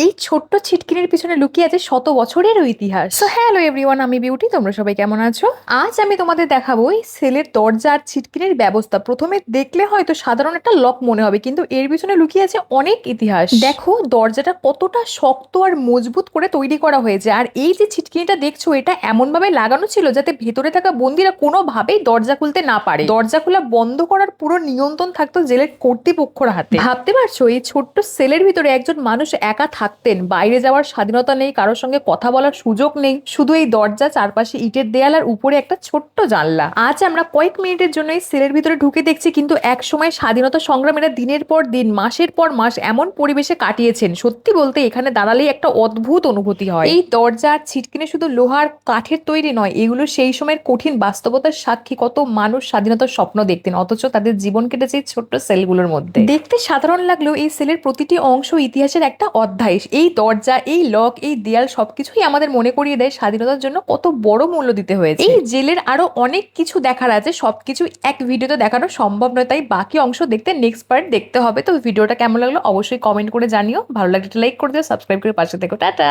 এই ছোট্ট ছিটকিনির পিছনে লুকিয়ে আছে শত বছরেরও ইতিহাস। সো হ্যালো এভরিওয়ান, আমি বিউটি। তোমরা সবাই কেমন আছো? আজ আমি তোমাদের দেখাবো এই সেলের দরজা আর ছিটকিনির ব্যবস্থা। প্রথমে দেখলে হয়তো সাধারণ একটা লক মনে হবে, কিন্তু এর পিছনে লুকিয়ে আছে অনেক ইতিহাস। দেখো দরজাটা কতটা শক্ত আর মজবুত করে তৈরি করা হয়েছে। আর এই যে ছিটকিনিটা দেখছো, এটা এমন ভাবে লাগানো ছিল যাতে ভেতরে থাকা বন্দিরা কোনোভাবেই দরজা খুলতে না পারে। দরজা খোলা বন্ধ করার পুরো নিয়ন্ত্রণ থাকতো জেলের কর্তৃপক্ষের হাতে। ভাবতে পারছো এই ছোট্ট সেলের ভিতরে একজন মানুষ একা থাকতেন, বাইরে যাওয়ার স্বাধীনতা নেই, কারোর সঙ্গে কথা বলার সুযোগ নেই, শুধু এই দরজা, চারপাশে ইটের দেয়াল আর উপরে একটা ছোট্ট জানলা। আজ আমরা কয়েক মিনিটের জন্য এই সেলের ভিতরে ঢুকে দেখছি, কিন্তু এক সময় স্বাধীনতা সংগ্রামীরা দিনের পর দিন, মাসের পর মাস এমন পরিবেশে কাটিয়েছেন, সত্যি বলতে এখানে দাঁড়ালেই একটা অদ্ভুত অনুভূতি হয়। এই দরজা আর ছিটকিনি শুধু লোহার কাঠের তৈরি নয়, এগুলো সেই সময়ের কঠিন বাস্তবতার সাক্ষী। কত মানুষ স্বাধীনতার স্বপ্ন দেখতেন, অথচ তাদের জীবন কেটেছে এই ছোট্ট সেলগুলোর মধ্যে। দেখতে সাধারণ লাগলেও এই সেলের প্রতিটি অংশ ইতিহাসের একটা অধ্যায়। এই দরজা, এই লক, এই দেয়াল সবকিছুই আমাদের মনে করিয়ে দেয় স্বাধীনতার জন্য কত বড় মূল্য দিতে হয়েছে। এই জেলের আরো অনেক কিছু দেখার আছে, সবকিছু এক ভিডিওতে দেখানো সম্ভব নয়, তাই বাকি অংশ দেখতে নেক্সট পার্ট দেখতে হবে। তো ভিডিওটা কেমন লাগলো অবশ্যই কমেন্ট করে জানিও। ভালো লাগলে লাইক করে দিও, সাবস্ক্রাইব করে পাশে থেকো। টাটা।